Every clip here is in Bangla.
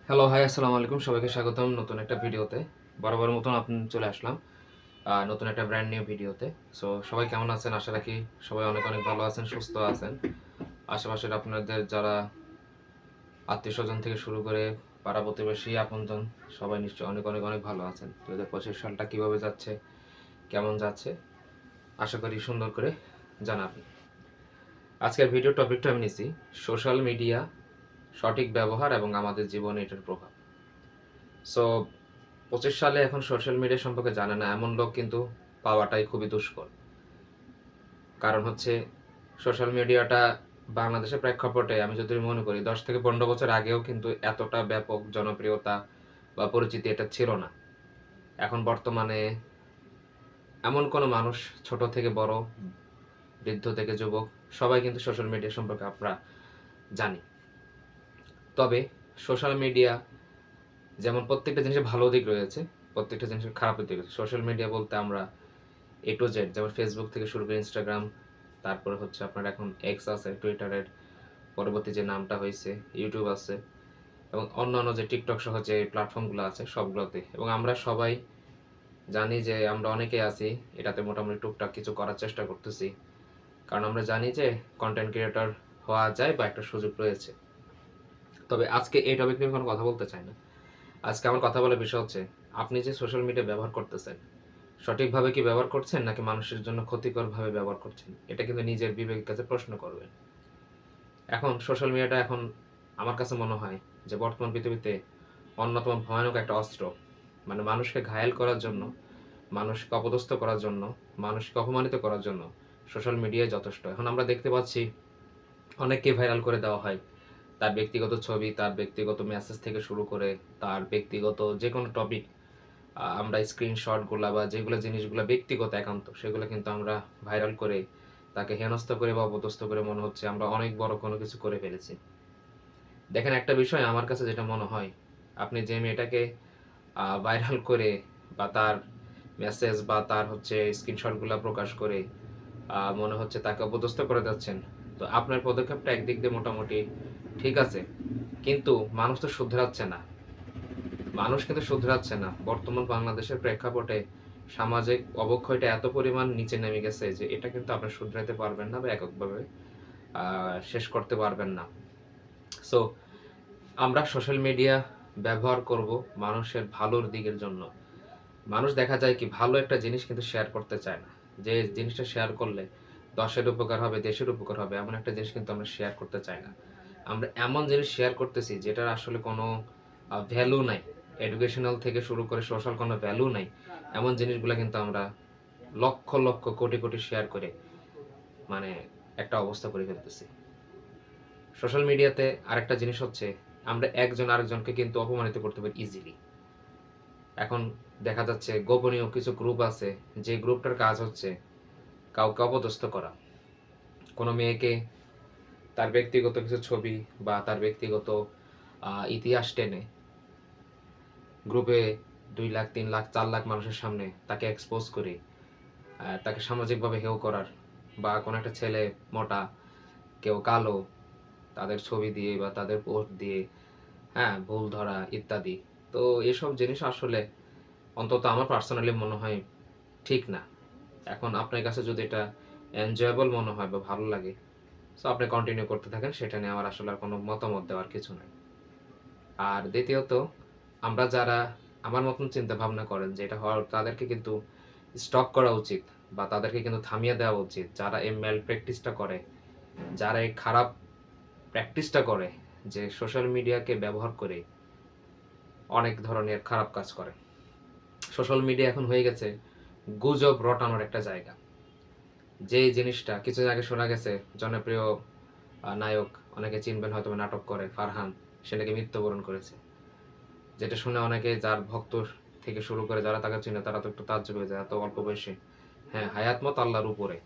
হ্যালো, হাই, আসসালামু আলাইকুম। সবাইকে স্বাগতম নতুন একটা ভিডিওতে। বরাবরের মতন আপনি চলে আসলাম নতুন একটা ব্র্যান্ড নিউ ভিডিওতে। সো সবাই কেমন আছেন? আশা রাখি সবাই অনেক অনেক ভালো আছেন, সুস্থ আছেন। আশেপাশের আপনাদের যারা আত্মীয়স্বজন থেকে শুরু করে পাড়া প্রতিবেশী, আপনজন সবাই নিশ্চয়ই অনেক অনেক অনেক ভালো আছেন। 2025 সালটা কীভাবে যাচ্ছে, কেমন যাচ্ছে আশা করি সুন্দর করে জানাবেন। আজকের ভিডিও টপিকটা আমি নিছি সোশ্যাল মিডিয়া সঠিক ব্যবহার এবং আমাদের জীবনে এটার প্রভাব। সো 25 সালে এখন সোশ্যাল মিডিয়া সম্পর্কে জানে না এমন লোক কিন্তু পাওয়াটাই খুবই দুষ্কর। কারণ হচ্ছে সোশ্যাল মিডিয়াটা বাংলাদেশের প্রেক্ষাপটে আমি যদি মনে করি 10 থেকে 15 বছর আগেও কিন্তু এতটা ব্যাপক জনপ্রিয়তা বা পরিচিতি এটা ছিল না। এখন বর্তমানে এমন কোনো মানুষ ছোট থেকে বড়, বৃদ্ধ থেকে যুবক সবাই কিন্তু সোশ্যাল মিডিয়া সম্পর্কে আমরা জানি। তবে সোশ্যাল মিডিয়া যেমন প্রত্যেকটা জিনিসের ভালো দিক রয়েছে, প্রত্যেকটা জিনিসের খারাপ দিক রয়েছে। সোশ্যাল মিডিয়া বলতে আমরা এ টু জেড যেমন ফেসবুক থেকে শুরু করে ইনস্টাগ্রাম, তারপরে হচ্ছে আপনার এখন এক্স আছে, টুইটারের পরবর্তী যে নামটা হয়েছে, ইউটিউব আছে এবং অন্যান্য যে টিকটক সহ যে প্ল্যাটফর্মগুলো আছে সবগুলোতে। এবং আমরা সবাই জানি যে আমরা অনেকেই আছি এটাতে মোটামুটি টুকটাক কিছু করার চেষ্টা করতেছি, কারণ আমরা জানি যে কন্টেন্ট ক্রিয়েটর হওয়া যায় বা একটা সুযোগ রয়েছে। তবে আজকে এই টপিক নিয়ে কোনো কথা বলতে চাই না। আজকে আমার কথা বলার বিষয় হচ্ছে আপনি যে সোশ্যাল মিডিয়া ব্যবহার করতেছেন সঠিকভাবে কি ব্যবহার করছেন নাকি মানুষের জন্য ক্ষতিকরভাবে ব্যবহার করছেন, এটা কিন্তু নিজের বিবেকের কাছে প্রশ্ন করবেন। এখন সোশ্যাল মিডিয়াটা এখন আমার কাছে মনে হয় যে বর্তমান পৃথিবীতে অন্যতম ভয়ানক একটা অস্ত্র। মানে মানুষকে ঘায়েল করার জন্য, মানুষকে অপদস্থ করার জন্য, মানুষকে অপমানিত করার জন্য সোশ্যাল মিডিয়ায় যথেষ্ট। এখন আমরা দেখতে পাচ্ছি অনেককে ভাইরাল করে দেওয়া হয়, তার ব্যক্তিগত ছবি, তার ব্যক্তিগত মেসেজ থেকে শুরু করে তার ব্যক্তিগত যে কোনো টপিক আমরা স্ক্রিনশটগুলা বা যেগুলো জিনিসগুলো ব্যক্তিগত একান্ত সেগুলো কিন্তু আমরা ভাইরাল করে তাকে হেনস্থা করে বা অপদস্থ করে মনে হচ্ছে আমরা অনেক বড় কোনো কিছু করে ফেলেছি। দেখেন, একটা বিষয় আমার কাছে যেটা মনে হয়, আপনি যে মেয়েটাকে ভাইরাল করে বা তার মেসেজ বা তার হচ্ছে স্ক্রিনশটগুলো প্রকাশ করে মনে হচ্ছে তাকে অপদস্থ করে যাচ্ছেন, তো আপনার পদক্ষেপটা একদিক দিয়ে মোটামুটি ঠিক আছে, কিন্তু মানুষ তো শুধরাচ্ছে না। মানুষ কিন্তু শুধরাচ্ছে না। বর্তমান বাংলাদেশের প্রেক্ষাপটে সামাজিক অবক্ষয়টা এত পরিমাণ নিচে নেমে গেছে যে এটা কিন্তু আপনি শুধরাতে পারবেন না বা এককভাবে শেষ করতে পারবেন না। সো আমরা সোশ্যাল মিডিয়া ব্যবহার করব মানুষের ভালোর দিকের জন্য। মানুষ দেখা যায় কি ভালো একটা জিনিস কিন্তু শেয়ার করতে চায় না। যে জিনিসটা শেয়ার করলে 10 এর উপকার হবে, দেশের উপকার হবে এমন একটা জিনিস কিন্তু আমরা শেয়ার করতে চাই না। আমরা এমন জিনিস শেয়ার করতেছি যেটার আসলে কোনো ভ্যালু নাই। এডুকেশনাল থেকে শুরু করে সোশ্যাল কোনো ভ্যালু নাই। এমন জিনিসগুলা কিন্তু আমরা লক্ষ লক্ষ কোটি কোটি শেয়ার করে মানে একটা অবস্থা করে ফেলতেছি। সোশ্যাল মিডিয়াতে আরেকটা জিনিস হচ্ছে আমরা একজন আরেকজনকে কিন্তু অপমানিত করতে পারি ইজিলি। এখন দেখা যাচ্ছে গোপনীয় কিছু গ্রুপ আছে যে গ্রুপটার কাজ হচ্ছে কাউকে অপদস্থ করা। কোনো মেয়েকে তার ব্যক্তিগত কিছু ছবি বা তার ব্যক্তিগত ইতিহাস টেনে গ্রুপে 2 লাখ, 3 লাখ, 4 লাখ মানুষের সামনে তাকে এক্সপোজ করে তাকে সামাজিকভাবে হেয় করার, বা কোনো একটা ছেলে মোটা, কেউ কালো, তাদের ছবি দিয়ে বা তাদের পোস্ট দিয়ে হ্যাঁ ভুল ধরা ইত্যাদি। তো এসব জিনিস আসলে অন্তত আমার পার্সোনালি মনে হয় ঠিক না। এখন আপনার কাছে যদি এটা এনজয়েবল মনে হয় বা ভালো লাগে, সো আপনি কন্টিনিউ করতে থাকেন, সেটা নিয়ে আমার আসলে আর কোনো মতামত দেওয়ার কিছু নাই। আর দ্বিতীয়ত, আমরা যারা আমার মতন চিন্তা ভাবনা করেন যে এটা হওয়ার, তাদেরকে কিন্তু স্টপ করা উচিত বা তাদেরকে কিন্তু থামিয়ে দেওয়া উচিত। যারা এই ম্যাল প্র্যাকটিসটা করে, যারা এই খারাপ প্র্যাকটিসটা করে, যে সোশ্যাল মিডিয়াকে ব্যবহার করে অনেক ধরনের খারাপ কাজ করে। সোশ্যাল মিডিয়া এখন হয়ে গেছে গুজব রটানোর একটা জায়গা। যে জিনিসটা কিছুদিন আগে শোনা গেছে, জনপ্রিয় নায়ক, অনেকে চিনবেন হয়তো, নাটক করে ফারহান, সে নাকি মৃত্যুবরণ করেছে। যেটা শুনে অনেকে, যার ভক্ত থেকে শুরু করে যারা তাকে চিনে তারা তো একটু তাজ্জব হয়ে যায়, এত অল্প বয়সে। হ্যাঁ, হায়াত মত আল্লাহর উপরে।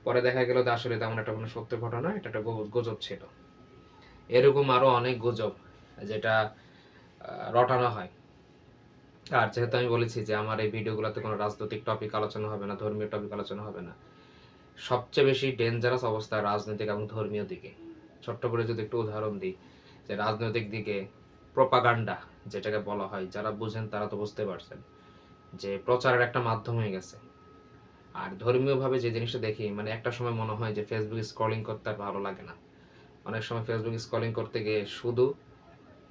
পরে দেখা গেল যে আসলে তেমন একটা কোনো সত্য ঘটনা, এটা একটা গুজব ছিল। এরকম আরো অনেক গুজব যেটা রটানো হয়। আর যেহেতু আমি বলেছি যে আমার এই ভিডিওগুলোতে কোনো রাজনৈতিক টপিক আলোচনা হবে না, ধর্মীয় টপিক আলোচনা হবে না, সবচেয়ে বেশি ডেঞ্জারাস অবস্থা রাজনৈতিক এবং ধর্মীয় দিকে। ছোট্ট করে যদি একটু উদাহরণ দিই, যে রাজনৈতিক দিকে প্রপাগান্ডা যেটাকে বলা হয়, যারা বুঝেন তারা তো বুঝতে পারছেন যে প্রচারের একটা মাধ্যম হয়ে গেছে। আর ধর্মীয়ভাবে যে জিনিসটা দেখি, মানে একটা সময় মনে হয় যে ফেসবুক স্ক্রলিং করতে আর ভালো লাগে না। অনেক সময় ফেসবুক স্ক্রলিং করতে গিয়ে শুধু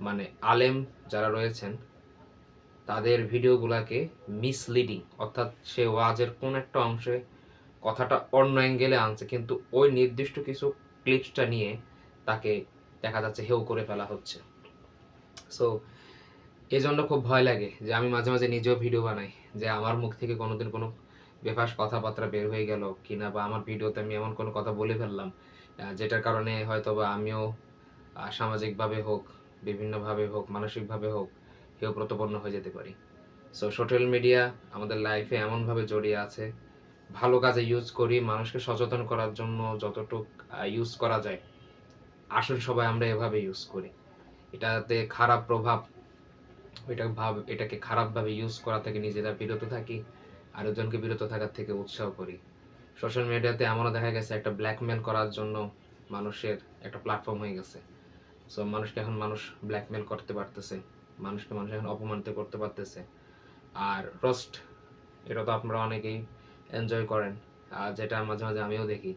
মানে আলেম যারা রয়েছেন তাদের ভিডিওগুলোকে মিসলিডিং, অর্থাৎ সে ওয়াজের কোন একটা অংশে কথাটা অন্য অ্যাঙ্গেলে আনছে, কিন্তু ওই নির্দিষ্ট কিছু ক্লিপসটা নিয়ে তাকে দেখা যাচ্ছে হেও করে ফেলা হচ্ছে। সো এই জন্য খুব ভয় লাগে যে আমি মাঝে মাঝে নিজেও ভিডিও বানাই, যে আমার মুখ থেকে কোনোদিন কোনো বেফাস কথাবার্তা বের হয়ে গেল কিনা, বা আমার ভিডিওতে আমি এমন কোনো কথা বলে ফেললাম যেটার কারণে হয়তো বা আমিও সামাজিকভাবে হোক, বিভিন্নভাবে হোক, মানসিকভাবে হোক হেয় প্রতিপন্ন হয়ে যেতে পারি। সো সোশ্যাল মিডিয়া আমাদের লাইফে এমনভাবে জড়িয়ে আছে, ভালো কাজে ইউজ করি, মানুষকে সচেতন করার জন্য যতটুকু ইউজ করা যায় আসলে সবাই আমরা এভাবে ইউজ করি। এটাতে খারাপ প্রভাব, এটাকে খারাপভাবে ইউজ করা থেকে নিজেরা বিরত থাকি, আরেকজনকে বিরত থাকার থেকে উৎসাহ করি। সোশ্যাল মিডিয়াতে এমনও দেখা গেছে একটা ব্ল্যাকমেল করার জন্য মানুষের একটা প্ল্যাটফর্ম হয়ে গেছে। সো মানুষকে এখন মানুষ ব্ল্যাকমেল করতে পারতেছে, মানুষকে মানুষ এখন অপমানিত করতে পারতেছে। আর রোস্ট, এটা তো আপনারা অনেকেই এনজয় করেন, আর যেটা মাঝে মাঝে আমিও দেখি।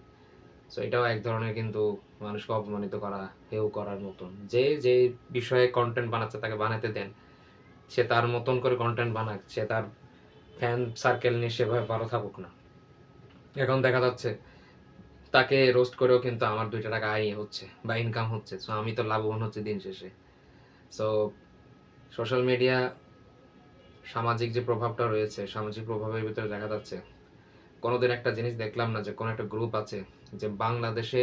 সো এটাও এক ধরনের কিন্তু মানুষকে অপমানিত করা, হেও করার মতন। যে যে বিষয়ে কন্টেন্ট বানাচ্ছে তাকে বানাতে দেন, সে তার মতন করে কন্টেন্ট বানাক, সে তার ফ্যান সার্কেল নিয়ে সেভাবে ভালো থাকুক না। এখন দেখা যাচ্ছে তাকে রোস্ট করেও কিন্তু আমার 2টা টাকা আয় হচ্ছে বা ইনকাম হচ্ছে, সো আমি তো লাভবান হচ্ছে দিন শেষে। সো সোশ্যাল মিডিয়া সামাজিক যে প্রভাবটা রয়েছে, সামাজিক প্রভাবের ভিতরে দেখা যাচ্ছে কোনোদিন একটা জিনিস দেখলাম না যে কোনো একটা গ্রুপ আছে যে বাংলাদেশে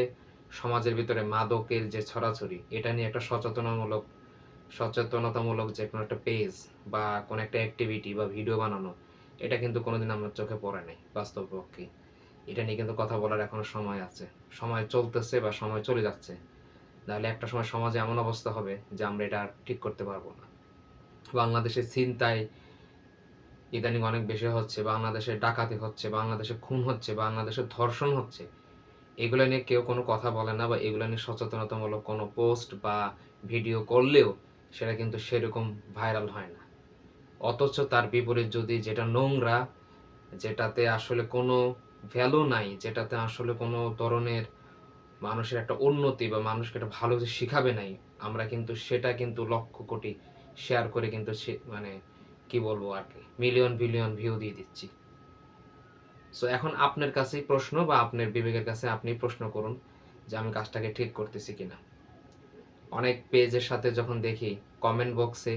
সমাজের ভিতরে মাদকের যে ছড়াছড়ি এটা নিয়ে একটা সচেতনতামূলক যে কোনো একটা পেজ বা কোনো একটা অ্যাক্টিভিটি বা ভিডিও বানানো, এটা কিন্তু কোনোদিন আমার চোখে পড়ে নাই বাস্তব পক্ষে। এটা নিয়ে কিন্তু কথা বলার এখনো সময় আছে, সময় চলতেছে বা সময় চলে যাচ্ছে, নাহলে একটা সময় সমাজে এমন অবস্থা হবে যে আমরা এটা আর ঠিক করতে পারবো না। বাংলাদেশে ছিনতাই ইদানিং অনেক বেশি হচ্ছে, বাংলাদেশে ডাকাতি হচ্ছে, বাংলাদেশে খুন হচ্ছে, বাংলাদেশে ধর্ষণ হচ্ছে, এগুলো নিয়ে কেউ কোনো কথা বলে না, বা এগুলো নিয়ে সচেতনতামূলক কোনো পোস্ট বা ভিডিও করলেও সেটা কিন্তু সেরকম ভাইরাল হয় না। অথচ তার বিপরীত যদি যেটা নোংরা, যেটাতে আসলে কোনো ভ্যালু নাই, যেটাতে আসলে কোনো ধরনের মানুষের একটা উন্নতি বা মানুষকে একটা ভালো কিছু শিখাবে নাই, আমরা কিন্তু সেটা কিন্তু লক্ষ কোটি শেয়ার করে কিন্তু মানে কি বলবো আর কি, মিলিয়ন বিলিয়ন ভিউ দিয়ে দিচ্ছি। সো এখন আপনার কাছেই প্রশ্ন, বা আপনার বিবেকের কাছে আপনি প্রশ্ন করুন যে আমি কাজটাকে ঠিক করতেছি কিনা। অনেক পেজের সাথে যখন দেখি কমেন্ট বক্সে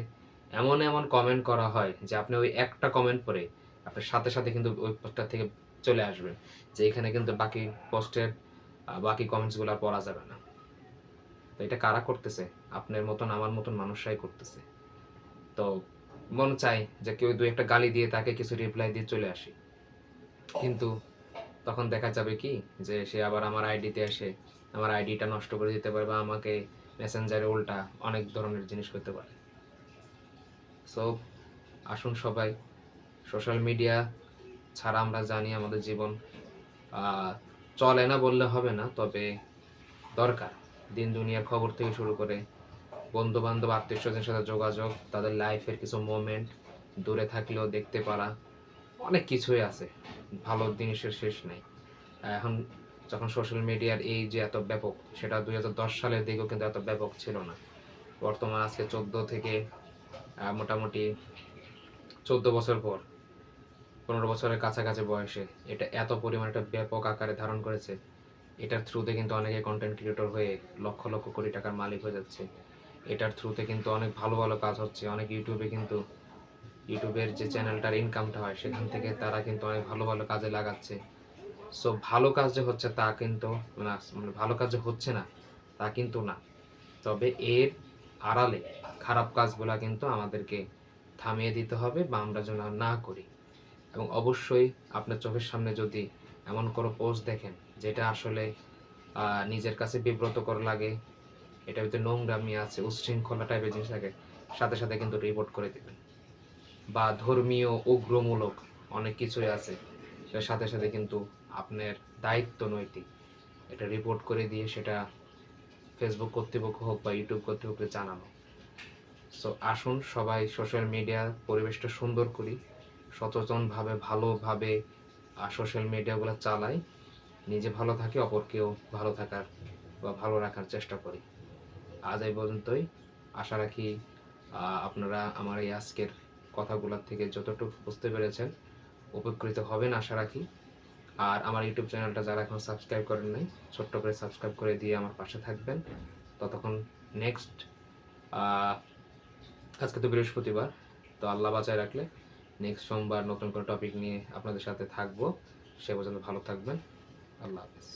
এমন এমন কমেন্ট করা হয় যে আপনি ওই একটা কমেন্ট পড়ে আপনার সাথে সাথে কিন্তু ওই পোস্টটা থেকে চলে আসবেন, যে এখানে কিন্তু বাকি পোস্টের বাকি কমেন্টসগুলো আর পড়া যাবে না। তো এটা কারা করতেছে? আপনার মতন আমার মতন মানুষরাই করতেছে। তো মন চাই যে কেউ 2 একটা গালি দিয়ে তাকে কিছু রিপ্লাই দিয়ে চলে আসি, কিন্তু তখন দেখা যাবে কি যে সে আবার আমার আইডিতে এসে আমার আইডিটা নষ্ট করে দিতে পারে, বা আমাকে মেসেঞ্জারে উল্টা অনেক ধরনের জিনিস করতে পারে। সো আসুন সবাই, সোশ্যাল মিডিয়া ছাড়া আমরা জানি আমাদের জীবন চলে না বললে হবে না, তবে দরকার। দিন দুনিয়ার খবর থেকে শুরু করে বন্ধু বান্ধব আত্মীয় স্বজনের সাথে যোগাযোগ, তাদের লাইফের কিছু মোমেন্ট দূরে থাকলেও দেখতে পারা, অনেক কিছুই আছে, ভালো জিনিসের শেষ নেই। এখন যখন সোশ্যাল মিডিয়ার এই যে এত ব্যাপক, সেটা 2010 সালের দিকেও কিন্তু এত ব্যাপক ছিল না। বর্তমান আজকে 14 থেকে মোটামুটি 14 বছর পর, 15 বছরের কাছাকাছি বয়সে এটা এত পরিমাণ একটা ব্যাপক আকারে ধারণ করেছে। এটার থ্রুতে কিন্তু অনেকে কন্টেন্ট ক্রিয়েটর হয়ে লক্ষ লক্ষ কোটি টাকার মালিক হয়ে যাচ্ছে। এটার থ্রুতে কিন্তু অনেক ভালো ভালো কাজ হচ্ছে। অনেক ইউটিউবের যে চ্যানেলটার ইনকামটা হয় সেখান থেকে তারা কিন্তু অনেক ভালো ভালো কাজে লাগাচ্ছে। সো ভালো কাজ যে হচ্ছে তা কিন্তু না, মানে ভালো কাজ যে হচ্ছে না তা কিন্তু না, তবে এর আড়ালে খারাপ কাজগুলা কিন্তু আমাদেরকে থামিয়ে দিতে হবে, বা আমরা যেন না করি। এবং অবশ্যই আপনার চোখের সামনে যদি এমন কোনো পোস্ট দেখেন যেটা আসলে নিজের কাছে বিব্রতকর লাগে, এটার ভিতরে নোংরামি আছে, উচ্ছৃঙ্খলা টাইপের জিনিস থাকে, সাথে সাথে কিন্তু রিপোর্ট করে দেবেন। বা ধর্মীয় উগ্রমূলক অনেক কিছুই আছে, সেটার সাথে সাথে কিন্তু আপনার দায়িত্ব নৈতিক এটা রিপোর্ট করে দিয়ে সেটা ফেসবুক কর্তৃপক্ষ হোক বা ইউটিউব কর্তৃপক্ষকে জানানো। সো আসুন সবাই সোশ্যাল মিডিয়া পরিবেশটা সুন্দর করি, সচেতনভাবে ভালোভাবে সোশ্যাল মিডিয়াগুলো চালাই, নিজে ভালো থাকি, অপরকেও ভালো থাকার বা ভালো রাখার চেষ্টা করি। আজ এই পর্যন্তই। আশা রাখি আপনারা আমার এই আজকের কথাগুলোর থেকে যতটুকু বুঝতে পেরেছেন, উপকৃত হবেন আশা রাখি। আর আমার ইউটিউব চ্যানেলটা যারা এখন সাবস্ক্রাইব করেন নাই, ছোট্ট করে সাবস্ক্রাইব করে দিয়ে আমার পাশে থাকবেন। ততক্ষণ নেক্সট, আজকে তো বৃহস্পতিবার, তো আল্লাহ বাঁচায় রাখলে নেক্সট সোমবার নতুন কোনো টপিক নিয়ে আপনাদের সাথে থাকবো। সে পর্যন্ত ভালো থাকবেন। আল্লাহ হাফেজ।